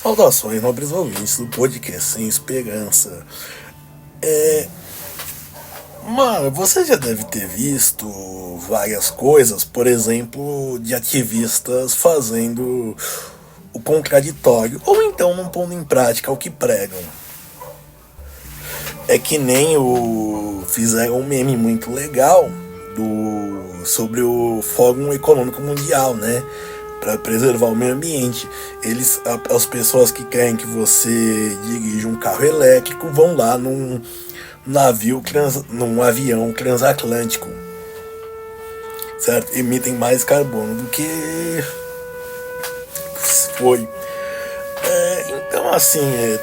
Saudações, nobres ouvintes do podcast Sem Esperança. Mano, você já deve ter visto várias coisas, por exemplo, de ativistas fazendo o contraditório, ou então não pondo em prática o que pregam. É que nem fizeram um meme muito legal sobre o Fórum Econômico Mundial, né? Para preservar o meio ambiente. As pessoas que querem que você dirija um carro elétrico vão lá num avião transatlântico, certo? Emitem mais carbono do que foi. Então, assim,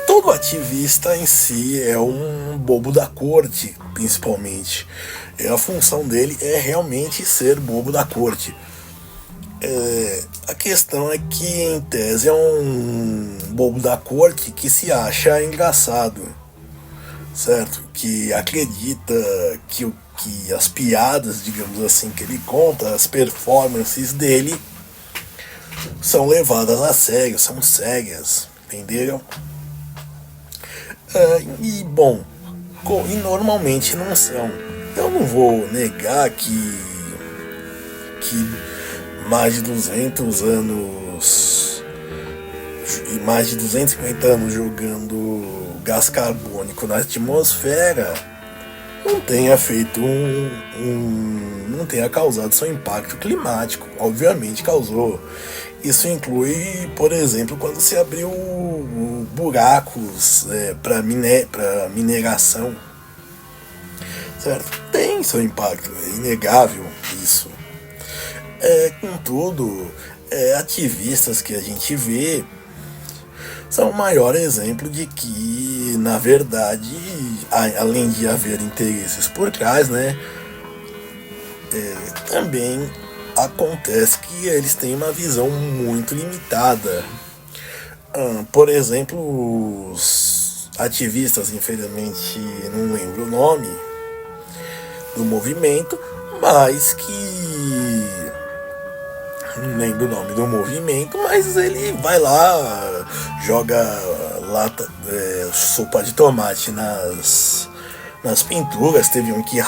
todo ativista em si é um bobo da corte, principalmente. A função dele é realmente ser bobo da corte. A questão é que, em tese, é um bobo da corte que se acha engraçado, certo? Que acredita que as piadas, digamos assim, que ele conta, as performances dele, são levadas a sério, são sérias, entenderam? E normalmente não são. Eu não vou negar que mais de 200 anos e mais de 250 anos jogando gás carbônico na atmosfera não tenha feito não tenha causado seu impacto climático. Obviamente causou. Isso inclui, por exemplo, quando se abriu buracos para mineração, certo? Tem seu impacto, é inegável isso. Contudo, ativistas que a gente vê são o maior exemplo de que, na verdade, além de haver interesses por trás, né, também acontece que eles têm uma visão muito limitada. Por exemplo, os ativistas, infelizmente não lembro o nome do movimento, mas que não lembro o nome do movimento, mas ele vai lá, joga sopa de tomate nas pinturas. Teve um que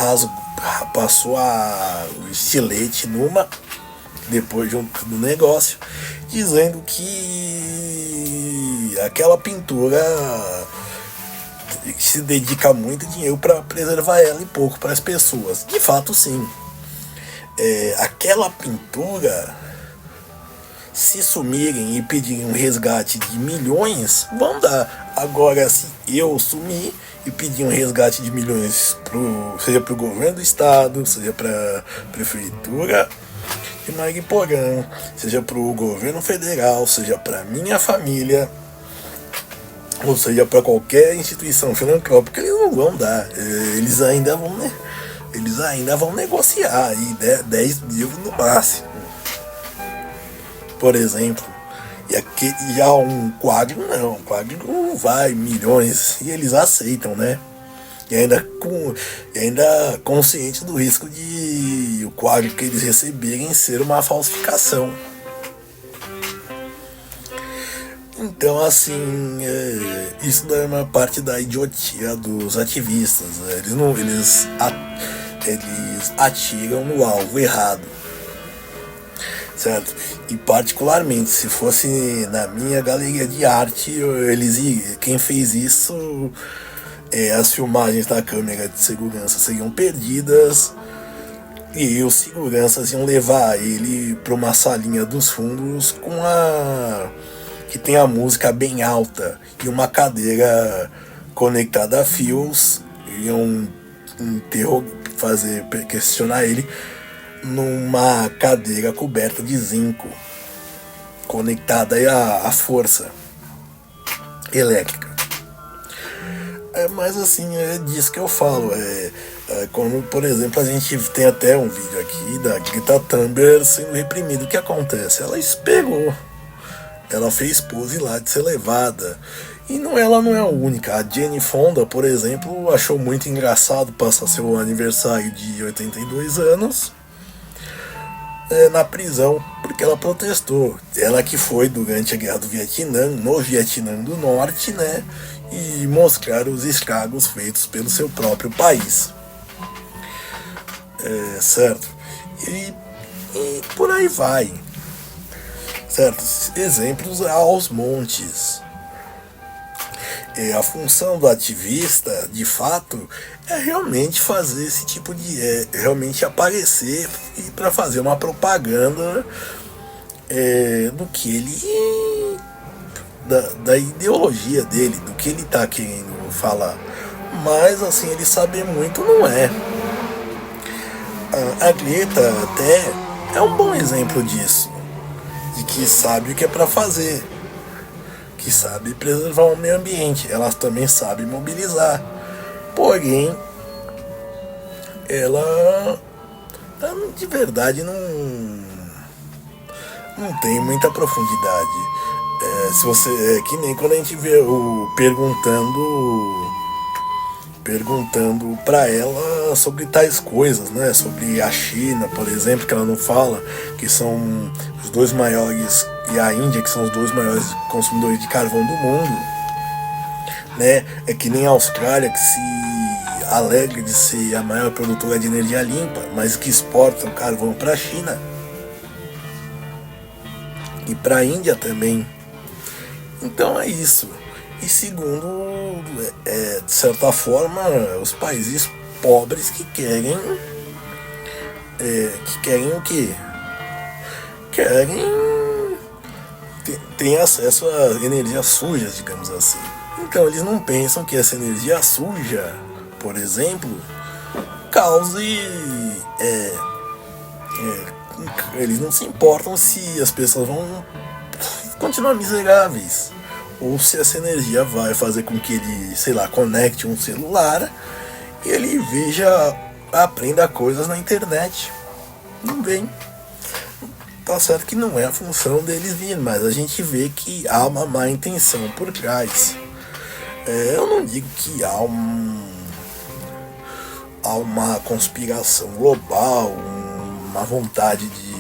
passou o estilete depois do negócio, dizendo que aquela pintura se dedica muito dinheiro para preservar ela e pouco para as pessoas. De fato, sim. Aquela pintura, se sumirem e pedirem um resgate de milhões, vão dar. Agora, se eu sumir e pedir um resgate de milhões, seja para o governo do estado, seja para a prefeitura de Mariporã, seja para o governo federal, seja para minha família, ou seja para qualquer instituição filantrópica, eles não vão dar. Eles ainda vão negociar aí 10 mil no máximo, por exemplo. E aqui já um quadro não vai milhões, e eles aceitam, né? E ainda consciente do risco de o quadro que eles receberem ser uma falsificação. Então, assim, isso é uma parte da idiotia dos ativistas. Eles atiram no alvo errado, certo? E particularmente, se fosse na minha galeria de arte, quem fez isso, as filmagens da câmera de segurança seriam perdidas e os seguranças iam levar ele para uma salinha dos fundos que tem a música bem alta e uma cadeira conectada a fios. Iam questionar ele numa cadeira coberta de zinco, conectada à força elétrica. Mas assim, é disso que eu falo. Quando, por exemplo, a gente tem até um vídeo aqui da Greta Thunberg sendo reprimida. O que acontece? Ela esperou. Ela fez pose lá de ser levada. E ela não é a única. A Jane Fonda, por exemplo, achou muito engraçado passar seu aniversário de 82 anos na prisão porque ela protestou. Ela que foi durante a guerra do Vietnã, no Vietnã do Norte, né? E mostrar os estragos feitos pelo seu próprio país. Certo? E por aí vai. Certo? Exemplos aos montes. A função do ativista, de fato, é realmente fazer esse tipo de... realmente aparecer e para fazer uma propaganda do que ele... Da ideologia dele, do que ele está querendo falar. Mas, assim, ele saber muito não é. A Greta até é um bom exemplo disso. De que sabe o que é para fazer. Que sabe preservar o meio ambiente. Elas também sabem mobilizar. Porém, ela de verdade não tem muita profundidade. Se você que nem quando a gente vê o perguntando para ela sobre tais coisas, né? Sobre a China, por exemplo, que ela não fala que são os dois maiores, e a Índia, que são os dois maiores consumidores de carvão do mundo, né? É que nem a Austrália, que se alegra de ser a maior produtora de energia limpa, mas que exporta o carvão para a China e para a Índia também. Então é isso. E segundo, de certa forma, os países pobres que querem o quê? Querem ter acesso a energias sujas, digamos assim. Então eles não pensam que essa energia suja, por exemplo, cause... eles não se importam se as pessoas vão continuar miseráveis. Ou se essa energia vai fazer com que ele, sei lá, conecte um celular e ele aprenda coisas na internet. Não vem. Tá certo que não é a função deles vir, mas a gente vê que há uma má intenção por trás. Eu não digo que há uma conspiração global, uma vontade de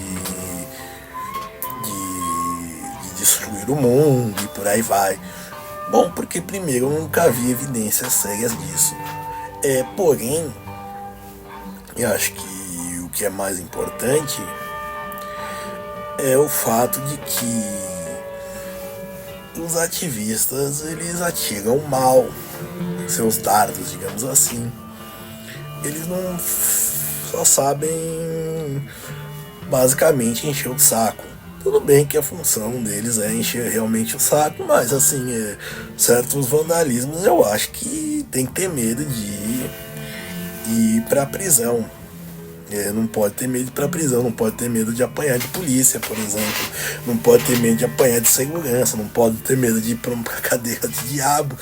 destruir o mundo e por aí vai. Bom, porque primeiro eu nunca vi evidências sérias disso. Porém, eu acho que o que é mais importante é o fato de que os ativistas, eles atiram mal seus dardos, digamos assim. Eles não só sabem basicamente encher o saco. Tudo bem que a função deles é encher realmente o saco, mas assim, certos vandalismos eu acho que tem que ter medo de ir pra prisão. Não pode ter medo de ir pra prisão, não pode ter medo de apanhar de polícia, por exemplo. Não pode ter medo de apanhar de segurança, não pode ter medo de ir pra uma cadeira do diabo,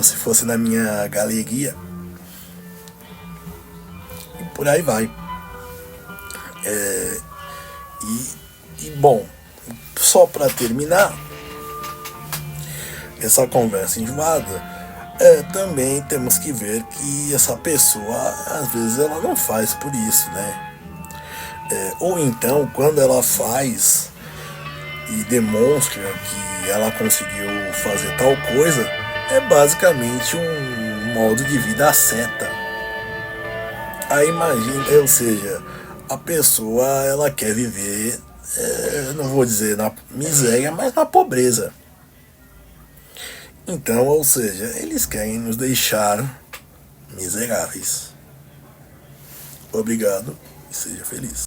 se fosse na minha galeria. E por aí vai. E bom, só para terminar essa conversa enjoada, também temos que ver que essa pessoa, às vezes, ela não faz por isso, né? Ou então, quando ela faz e demonstra que ela conseguiu fazer tal coisa, é basicamente um modo de vida asceta. Aí imagina, ou seja, a pessoa, ela quer viver, não vou dizer na miséria, mas na pobreza. Então, ou seja, eles querem nos deixar miseráveis. Obrigado e seja feliz.